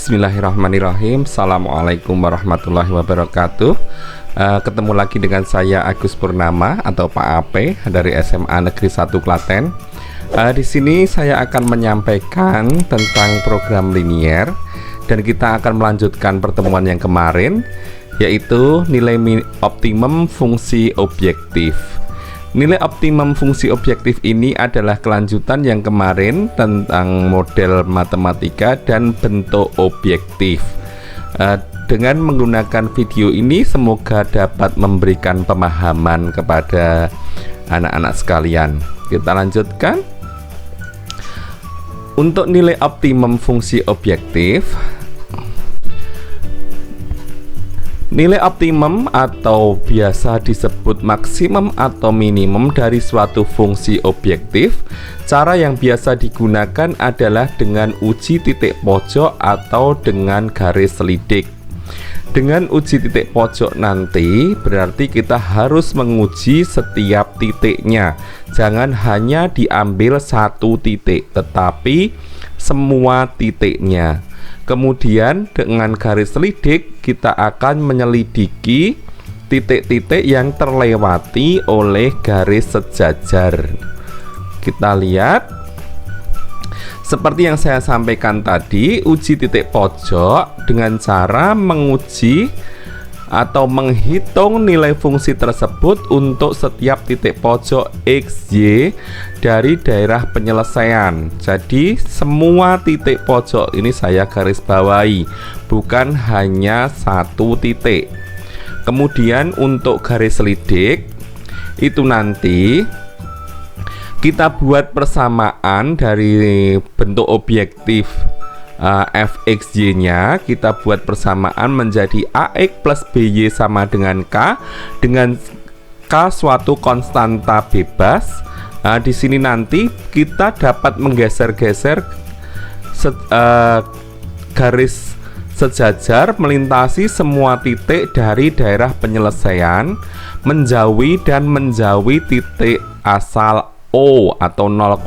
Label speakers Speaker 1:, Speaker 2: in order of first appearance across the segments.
Speaker 1: Bismillahirrahmanirrahim. Assalamualaikum warahmatullahi wabarakatuh. Ketemu lagi dengan saya Agus Purnama atau Pak Ape dari SMA Negeri 1 Klaten. Di sini saya akan menyampaikan tentang program linier dan kita akan melanjutkan pertemuan yang kemarin, yaitu nilai optimum fungsi objektif. Nilai optimum fungsi objektif ini adalah kelanjutan yang kemarin tentang model matematika dan bentuk objektif. Dengan menggunakan video ini semoga dapat memberikan pemahaman kepada anak-anak sekalian. Kita lanjutkan. Untuk nilai optimum fungsi objektif, nilai optimum atau biasa disebut maksimum atau minimum dari suatu fungsi objektif. Cara yang biasa digunakan adalah dengan uji titik pojok atau dengan garis selidik. Dengan uji titik pojok nanti berarti kita harus menguji setiap titiknya. Jangan hanya diambil satu titik, tetapi semua titiknya. Kemudian dengan garis selidik kita akan menyelidiki titik-titik yang terlewati oleh garis sejajar. Kita lihat seperti yang saya sampaikan tadi, uji titik pojok dengan cara menguji atau menghitung nilai fungsi tersebut untuk setiap titik pojok X, Y dari daerah penyelesaian. Jadi semua titik pojok ini saya garis bawahi, bukan hanya satu titik. Kemudian untuk garis selidik itu nanti kita buat persamaan dari bentuk objektif fxy nya, kita buat persamaan menjadi ax plus by sama dengan k, dengan k suatu konstanta bebas. Di sini nanti kita dapat menggeser-geser garis sejajar melintasi semua titik dari daerah penyelesaian, menjauhi dan menjauhi titik asal O atau 0,0,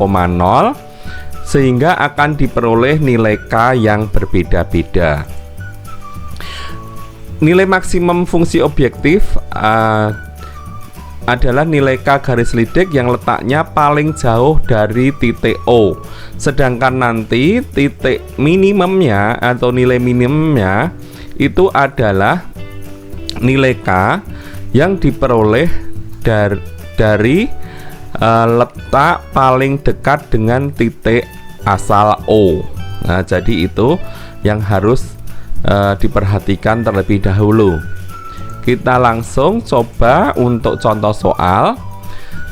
Speaker 1: sehingga akan diperoleh nilai K yang berbeda-beda. Nilai maksimum fungsi objektif adalah nilai K garis selidik yang letaknya paling jauh dari titik O. Sedangkan nanti titik minimumnya atau nilai minimumnya itu adalah nilai K yang diperoleh dari letak paling dekat dengan titik asal O. Nah, jadi itu yang harus diperhatikan terlebih dahulu. Kita langsung coba untuk contoh soal.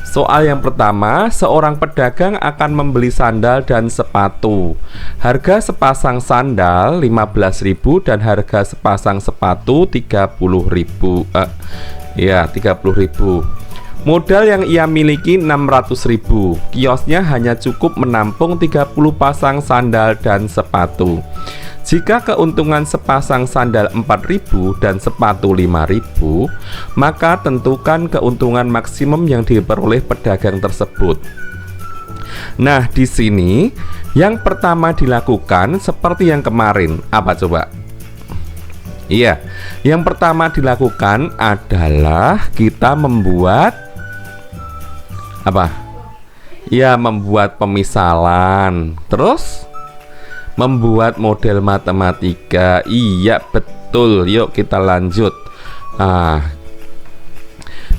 Speaker 1: Soal yang pertama, seorang pedagang akan membeli sandal dan sepatu. Harga sepasang sandal 15.000 dan harga sepasang sepatu 30.000. 30.000. Modal yang ia miliki 600.000. Kiosnya hanya cukup menampung 30 pasang sandal dan sepatu. Jika keuntungan sepasang sandal 4.000 dan sepatu 5.000, maka tentukan keuntungan maksimum yang diperoleh pedagang tersebut. Nah, di sini yang pertama dilakukan seperti yang kemarin. Apa coba? Iya, yang pertama dilakukan adalah kita membuat membuat pemisalan, terus membuat model matematika. Iya, betul. Yuk kita lanjut.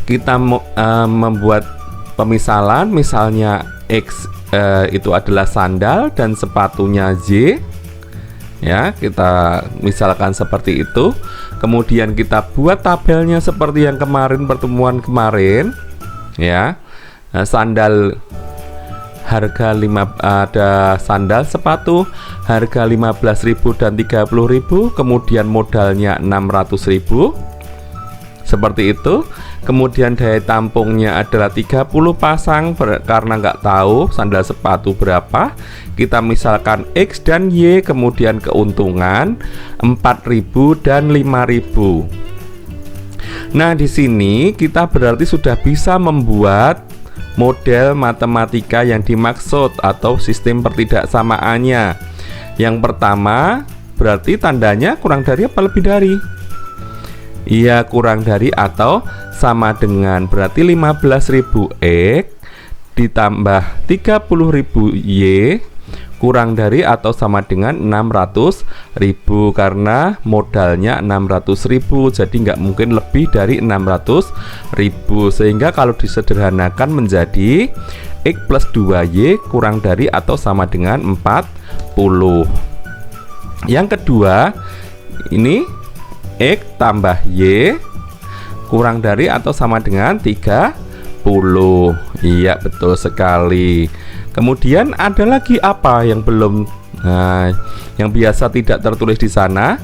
Speaker 1: Kita membuat pemisalan, misalnya X itu adalah sandal dan sepatunya Y. Ya, kita misalkan seperti itu. Kemudian kita buat tabelnya seperti yang kemarin, pertemuan kemarin. Ya, sandal harga ada sandal sepatu harga 15.000 dan 30.000, kemudian modalnya 600.000 seperti itu. Kemudian daya tampungnya adalah 30 pasang karena nggak tahu sandal sepatu berapa, kita misalkan X dan Y. Kemudian keuntungan 4.000 dan 5.000. Nah, di sini kita berarti sudah bisa membuat model matematika yang dimaksud atau sistem pertidaksamaannya. Yang pertama berarti tandanya kurang dari apa lebih dari? Iya, kurang dari atau sama dengan, berarti 15.000 X ditambah 30.000 Y kurang dari atau sama dengan 600.000, karena modalnya 600.000, jadi nggak mungkin lebih dari 600.000, sehingga kalau disederhanakan menjadi X plus 2Y kurang dari atau sama dengan 40. Yang kedua, ini X tambah Y kurang dari atau sama dengan 30. Iya, betul sekali. Kemudian ada lagi apa yang belum, yang biasa tidak tertulis di sana?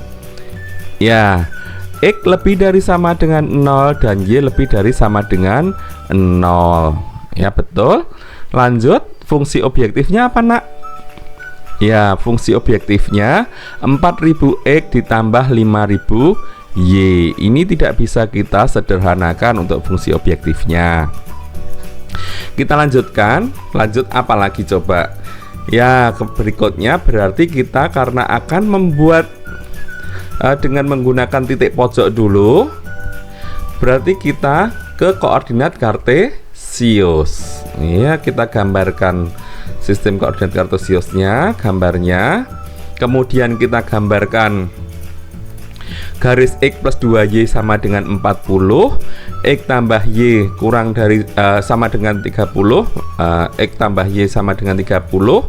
Speaker 1: Ya, X lebih dari sama dengan 0 dan Y lebih dari sama dengan 0. Ya, betul. Lanjut, fungsi objektifnya apa, Nak? Ya, fungsi objektifnya 4.000 X ditambah 5.000 Y. Ini tidak bisa kita sederhanakan untuk fungsi objektifnya. Kita lanjutkan. Lanjut apa lagi coba? Ya, berikutnya berarti kita karena akan membuat dengan menggunakan titik pojok dulu, berarti kita ke koordinat kartesius. Ya, kita gambarkan sistem koordinat kartesiusnya, gambarnya. Kemudian kita gambarkan garis X plus 2Y sama dengan 40, X tambah Y kurang dari sama dengan 30, X tambah Y sama dengan 30.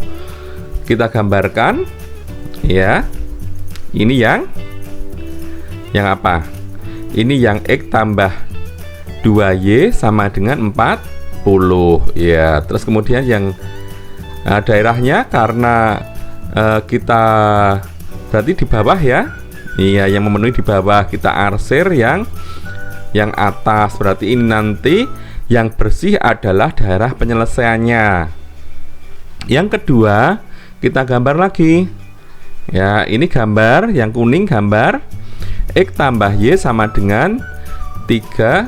Speaker 1: Kita gambarkan, ya. Ini yang apa? Ini yang X tambah 2Y sama dengan 40, ya. Terus kemudian yang daerahnya, karena kita berarti di bawah, ya. Iya, yang memenuhi di bawah, kita arsir yang atas, berarti ini nanti yang bersih adalah daerah penyelesaiannya. Yang kedua, kita gambar lagi. Ya, ini gambar yang kuning, gambar X tambah Y sama dengan 30.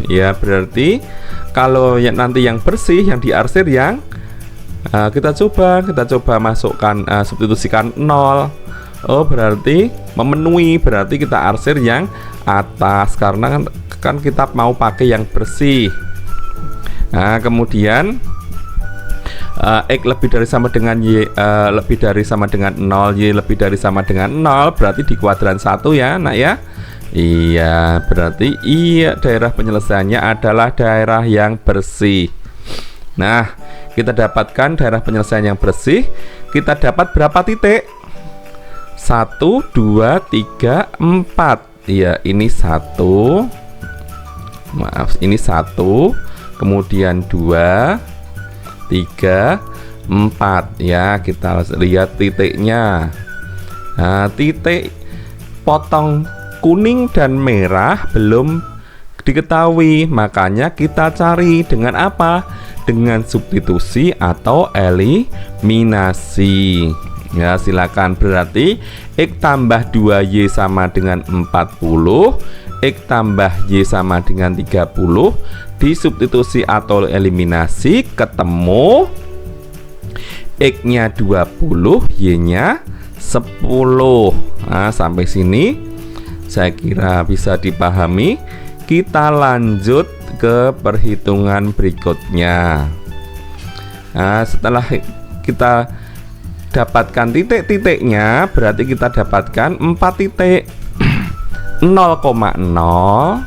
Speaker 1: Ya, berarti kalau nanti yang bersih, yang diarsir, yang kita coba masukkan, substitusikan 0. Oh, berarti memenuhi, berarti kita arsir yang atas, karena kan kita mau pakai yang bersih. Nah, kemudian X lebih dari sama dengan Y lebih dari sama dengan 0, Y lebih dari sama dengan 0, berarti di kuadran 1, ya, Nak, ya. Iya, berarti iya, daerah penyelesaiannya adalah daerah yang bersih. Nah, kita dapatkan daerah penyelesaian yang bersih. Kita dapat berapa titik? 1, 2, 3, 4. Iya, ini 1. Maaf, ini 1. Kemudian 2, 3, 4. Ya, kita lihat titiknya. Nah, titik potong kuning dan merah belum diketahui, makanya kita cari dengan apa? Dengan substitusi atau eliminasi. Ya, silakan. Berarti X tambah 2Y sama dengan 40, X tambah Y sama dengan 30. Disubstitusi atau eliminasi, ketemu X-nya 20, Y-nya 10. Nah, sampai sini saya kira bisa dipahami. Kita lanjut ke perhitungan berikutnya. Nah, setelah kita dapatkan titik-titiknya, berarti kita dapatkan 4 titik. 0,0.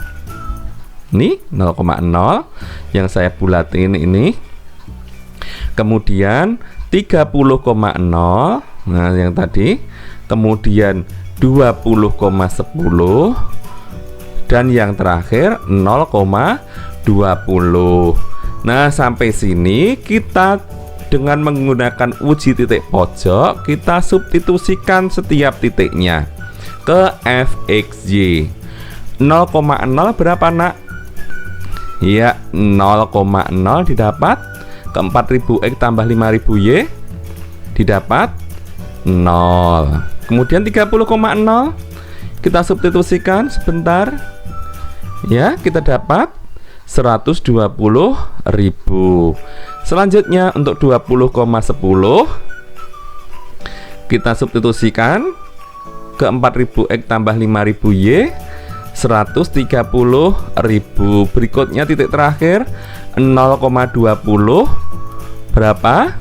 Speaker 1: Nih, 0,0 yang saya bulatin ini. Kemudian 30,0. Nah, yang tadi. Kemudian 20,10. Dan yang terakhir 0,20. Nah, sampai sini kita dengan menggunakan uji titik pojok, kita substitusikan setiap titiknya ke fxy. 0,0 berapa, Nak? Ya, 0,0 didapat ke 4000 X tambah 5000 Y didapat 0. Kemudian 30,0 kita substitusikan sebentar. Ya, kita dapat 120.000. Selanjutnya untuk 20,10 Kita substitusikan ke 4.000 X tambah 5.000 Y 130.000. Berikutnya titik terakhir 0,20 berapa?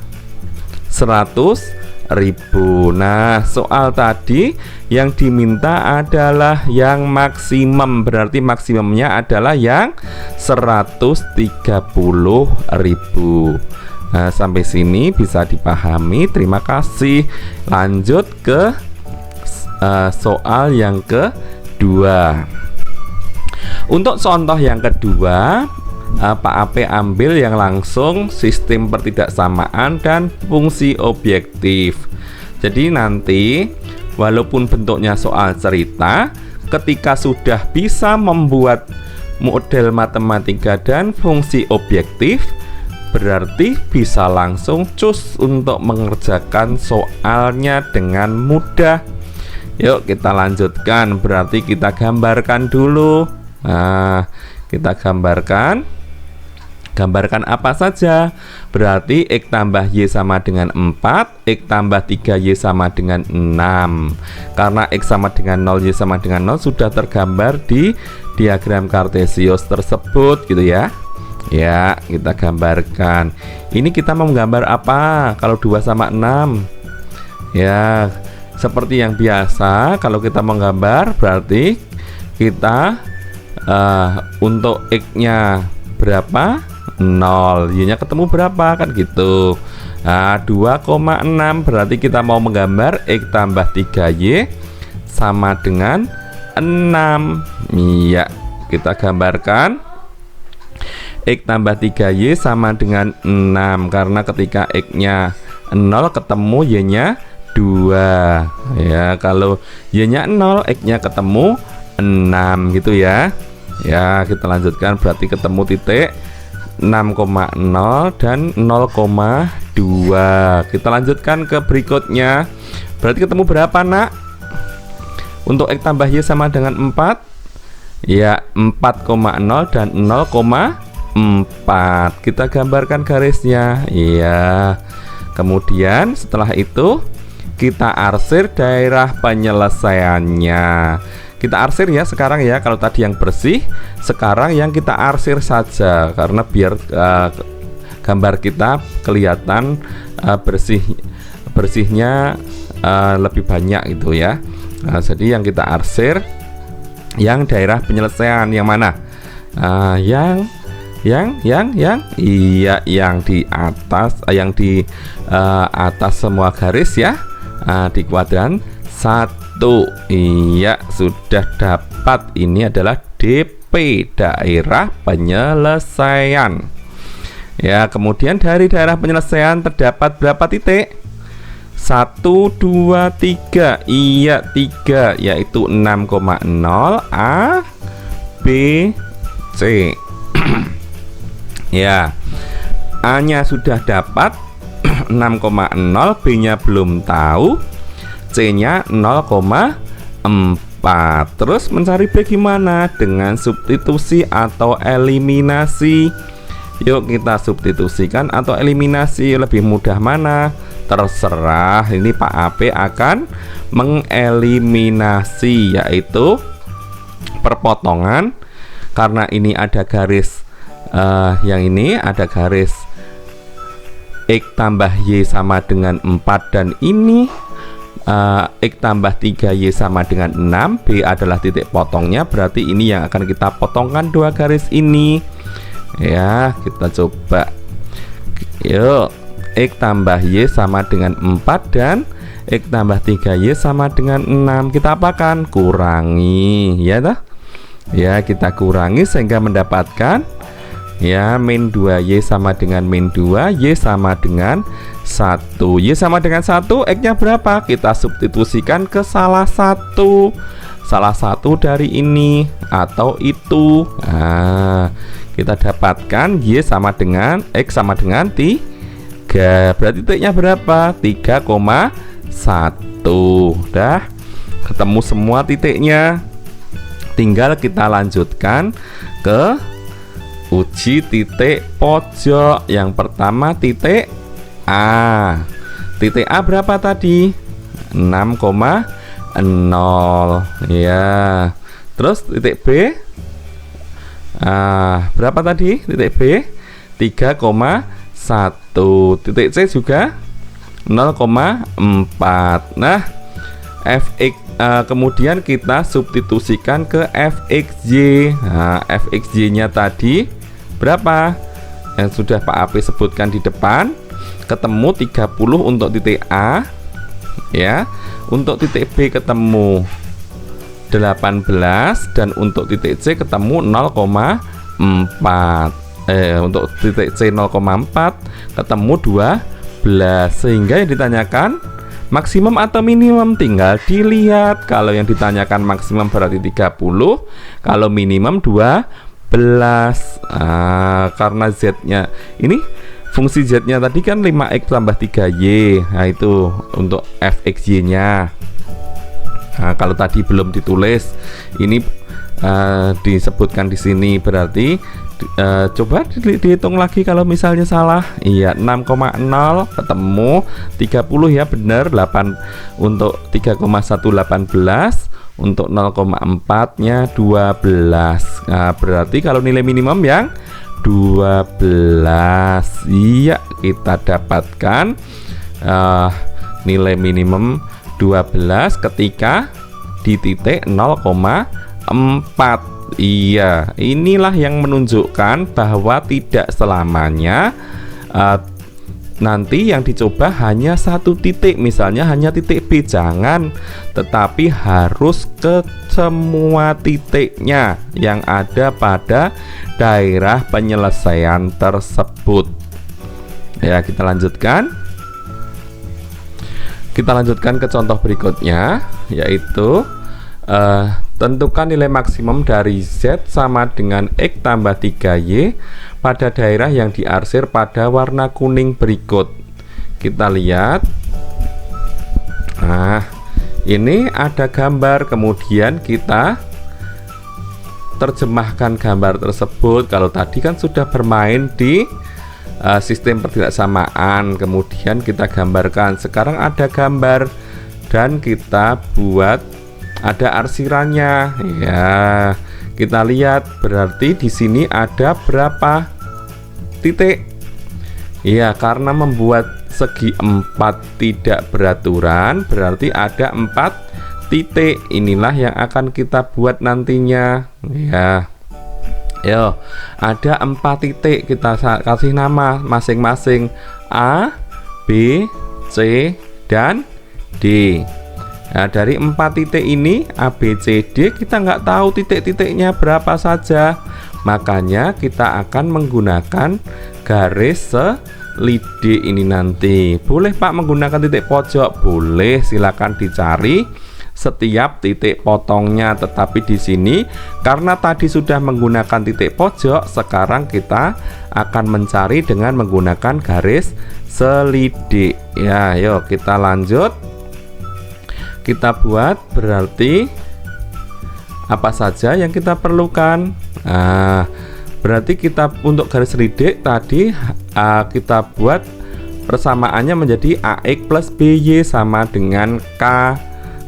Speaker 1: 100.000. Nah, soal tadi yang diminta adalah yang maksimum, berarti maksimumnya adalah yang 130.000. Nah, sampai sini bisa dipahami. Terima kasih. Lanjut ke soal yang kedua. Untuk contoh yang kedua, Pak AP ambil yang langsung sistem pertidaksamaan dan fungsi objektif. Jadi nanti walaupun bentuknya soal cerita, ketika sudah bisa membuat model matematika dan fungsi objektif, berarti bisa langsung cus untuk mengerjakan soalnya dengan mudah. Yuk kita lanjutkan. Berarti kita gambarkan dulu. Nah, kita gambarkan apa saja. Berarti X tambah Y sama dengan 4, X tambah 3Y sama dengan 6. Karena X sama dengan 0, Y sama dengan 0 sudah tergambar di diagram kartesius tersebut gitu ya. Ya, kita gambarkan. Ini kita mau menggambar apa? Kalau 2 sama 6. Ya, seperti yang biasa, kalau kita menggambar berarti kita untuk X-nya berapa? 0. Y-nya ketemu berapa? Kan gitu. Nah, 2,6 berarti kita mau menggambar X tambah 3Y sama dengan 6. Iya, kita gambarkan X tambah 3Y sama dengan 6. Karena ketika X-nya 0 ketemu Y-nya 2. Ya, kalau Y-nya 0, X-nya ketemu 6 gitu ya. Ya, kita lanjutkan. Berarti ketemu titik 6,0 dan 0,2. Kita lanjutkan ke berikutnya. Berarti ketemu berapa, Nak? Untuk X tambah Y sama dengan 4. Ya, 4,0 dan 0,4. Kita gambarkan garisnya. Iya. Kemudian setelah itu kita arsir daerah penyelesaiannya. Kita arsir ya sekarang ya. Kalau tadi yang bersih, sekarang yang kita arsir saja, karena biar gambar kita kelihatan bersihnya lebih banyak gitu ya. Nah, jadi yang kita arsir yang daerah penyelesaian yang mana? Yang iya, yang di atas, yang di atas semua garis ya. Di kuadran 1. Iya, sudah dapat. Ini adalah DP, daerah penyelesaian. Ya, kemudian dari daerah penyelesaian terdapat berapa titik? 1, 2, 3. Iya, 3, yaitu 6,0 A, B, C. Ya, A-nya sudah dapat 6,0, B-nya belum tahu, C-nya 0,4. Terus mencari B gimana? Dengan substitusi atau eliminasi. Yuk kita substitusikan atau eliminasi. Lebih mudah mana? Terserah. Ini Pak AP akan mengeliminasi, yaitu perpotongan. Karena ini ada garis yang ini ada garis X tambah Y sama dengan 4, dan ini X tambah 3Y sama dengan 6. B adalah titik potongnya, berarti ini yang akan kita potongkan dua garis ini. Ya, kita coba. Yuk, X tambah Y sama dengan 4 dan X tambah 3Y sama dengan 6. Kita apakan? Kurangi, ya toh? Ya, kita kurangi sehingga mendapatkan ya min 2Y sama dengan min 2, Y sama dengan 1. Y sama dengan 1, X-nya berapa? Kita substitusikan ke salah satu dari ini atau itu. Nah, kita dapatkan Y sama dengan X sama dengan 3. Berarti titiknya berapa? 3,1. Udah ketemu semua titiknya. Tinggal kita lanjutkan ke uji titik pojok. Yang pertama titik A. Titik A berapa tadi? 6,0 ya. Terus titik B berapa tadi? Titik B 3,1. Titik C juga 0,4. Nah, fx kemudian kita substitusikan ke fxy. Nah, fxy nya tadi berapa yang sudah Pak AP sebutkan di depan, ketemu 30 untuk titik A ya. Untuk titik B ketemu 18 dan untuk titik C ketemu 0,4. Untuk titik C 0,4 ketemu 12. Sehingga yang ditanyakan maksimum atau minimum tinggal dilihat. Kalau yang ditanyakan maksimum berarti 30, kalau minimum 12. Karena Z-nya ini, fungsi Z-nya tadi kan 5x tambah 3y. Nah, itu untuk fxy-nya. Nah, kalau tadi belum ditulis, ini disebutkan di sini, berarti coba dihitung lagi kalau misalnya salah. Iya, 6,0 ketemu 30 ya, benar. 8 untuk 3,118, untuk 0,4 nya 12. Nah, berarti kalau nilai minimum yang 12. Iya, kita dapatkan nilai minimum 12 ketika di titik 0,4. Iya, inilah yang menunjukkan bahwa tidak selamanya nanti yang dicoba hanya satu titik, misalnya hanya titik B, jangan, tetapi harus ke semua titiknya yang ada pada daerah penyelesaian tersebut. Ya, kita lanjutkan ke contoh berikutnya, yaitu tentukan nilai maksimum dari Z sama dengan X tambah 3Y pada daerah yang diarsir pada warna kuning berikut. Kita lihat. Nah, ini ada gambar, kemudian kita terjemahkan gambar tersebut. Kalau tadi kan sudah bermain di sistem pertidaksamaan, kemudian kita gambarkan. Sekarang ada gambar dan kita buat ada arsirannya ya. Kita lihat, berarti di sini ada berapa titik? Ya, karena membuat segi 4 tidak beraturan, berarti ada 4 titik. Inilah yang akan kita buat nantinya ya. Yo, ada 4 titik, kita kasih nama masing-masing A, B, C, dan D. Nah, dari 4 titik ini A, B, C, D, kita nggak tahu titik-titiknya berapa saja. Makanya kita akan menggunakan garis selidi ini nanti. Boleh Pak menggunakan titik pojok? Boleh, silakan dicari setiap titik potongnya. Tetapi di sini karena tadi sudah menggunakan titik pojok, sekarang kita akan mencari dengan menggunakan garis selidi. Ya, yuk kita lanjut. Kita buat, berarti apa saja yang kita perlukan. Nah, berarti kita untuk garis selidik tadi kita buat persamaannya menjadi AX plus BY sama dengan K.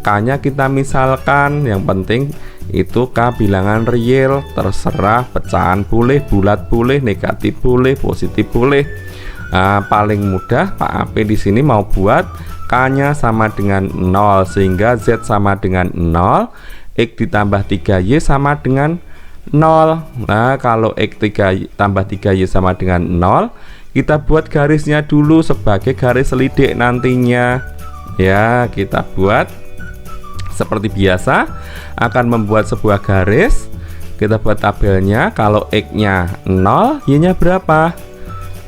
Speaker 1: K-nya kita misalkan, yang penting itu K bilangan real, terserah, pecahan boleh, bulat boleh, negatif boleh, positif boleh. Paling mudah Pak AP di sini mau buat K-nya sama dengan 0, sehingga Z sama dengan 0, X ditambah 3Y sama dengan 0. Nah, kalau X tambah 3Y sama dengan 0, kita buat garisnya dulu sebagai garis selidik nantinya. Ya, kita buat seperti biasa, akan membuat sebuah garis. Kita buat tabelnya. Kalau X-nya 0, Y-nya berapa?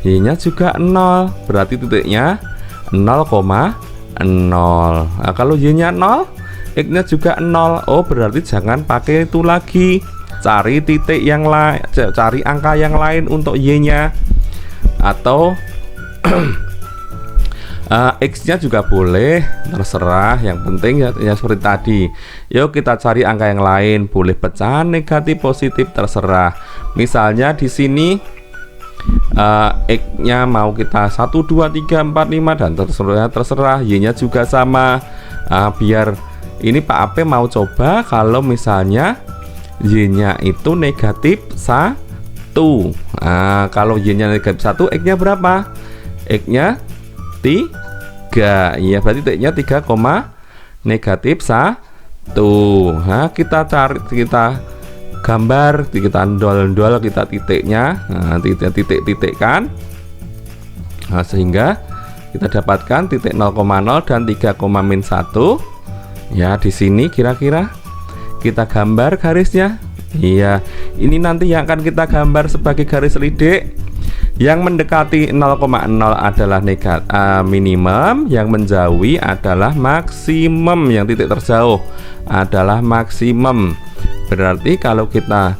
Speaker 1: Y-nya juga 0, berarti titiknya 0,0. Nah, kalau Y-nya 0, X-nya juga 0. Oh, berarti jangan pakai itu lagi. Cari titik yang lain, cari angka yang lain untuk Y-nya. Atau X-nya juga boleh, terserah. Yang penting ya seperti tadi. Yuk kita cari angka yang lain. Boleh pecahan, negatif, positif, terserah. Misalnya di sini X-nya mau kita 1, 2, 3, 4, 5 dan terserah. Y-nya juga sama. Biar ini Pak Ape mau coba kalau misalnya Y-nya itu negatif 1. Kalau Y-nya negatif 1, X-nya berapa? X-nya 3. Iya, berarti titiknya 3, negatif 1. Kita cari, kita gambar, kita ndol-ndol, kita titiknya, titik-titikkan, sehingga kita dapatkan titik 0,0 dan 3,-1. Ya, di sini kira-kira kita gambar garisnya. Iya, ini nanti yang akan kita gambar sebagai garis lidik. Yang mendekati 0,0 adalah minimum, yang menjauhi adalah maksimum, yang titik terjauh adalah maksimum. Berarti kalau kita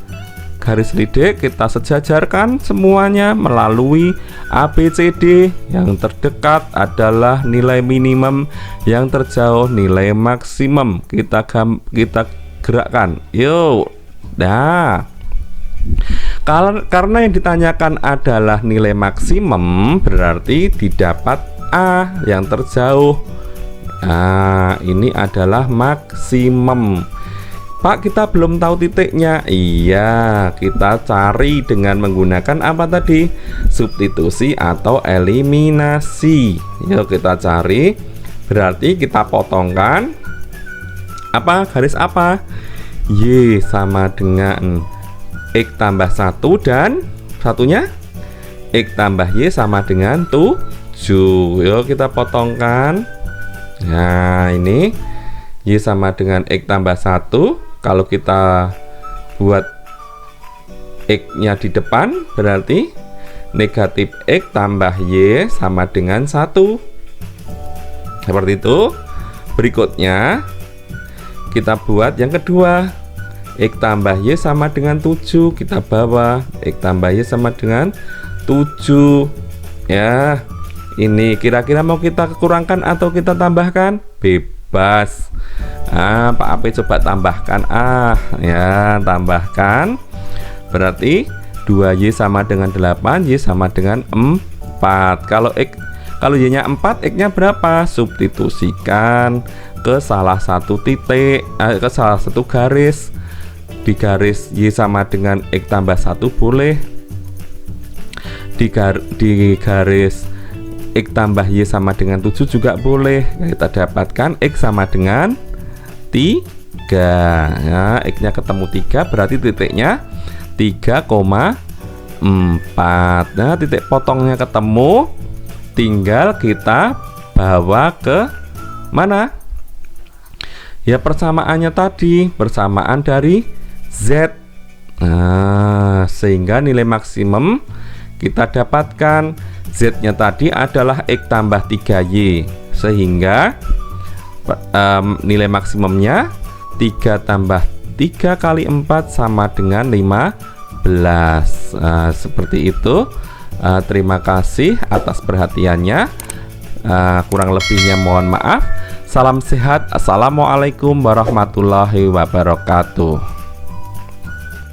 Speaker 1: garis lidik, kita sejajarkan semuanya melalui ABCD. Yang terdekat adalah nilai minimum, yang terjauh nilai maksimum. Kita gerakkan. Yuk. Nah, karena yang ditanyakan adalah nilai maksimum, berarti didapat A yang terjauh. Ini adalah maksimum. Pak, kita belum tahu titiknya. Iya, kita cari dengan menggunakan apa tadi? Substitusi atau eliminasi. Yuk kita cari. Berarti kita potongkan apa? Garis apa? Y sama dengan X tambah 1 dan satunya X tambah Y sama dengan 7. Yuk kita potongkan. Nah, ini Y sama dengan X tambah 1. Kalau kita buat X-nya di depan, berarti negatif X tambah Y sama dengan 1. Seperti itu. Berikutnya kita buat yang kedua, X tambah Y sama dengan 7. Kita bawa X tambah Y sama dengan 7. Ya, ini kira-kira mau kita kurangkan atau kita tambahkan? Bebas. Pak Ape coba tambahkan. Ya, tambahkan. Berarti 2Y sama dengan 8, Y sama dengan 4. Kalau Y-nya 4, X-nya berapa? Substitusikan ke salah satu titik, ke salah satu garis. Di garis Y sama dengan X tambah 1 boleh. Di garis X tambah Y sama dengan 7 juga boleh. Kita dapatkan X sama dengan 3. Ya, X-nya ketemu 3, berarti titiknya 3,4. Nah, titik potongnya ketemu, tinggal kita bawa ke mana? Ya, persamaannya tadi, persamaan dari Z. Sehingga nilai maksimum kita dapatkan Z-nya tadi adalah X tambah 3Y. Sehingga nilai maksimumnya 3 tambah 3 kali 4 sama dengan 15. Seperti itu. Terima kasih atas perhatiannya. Kurang lebihnya mohon maaf. Salam sehat. Assalamualaikum warahmatullahi wabarakatuh.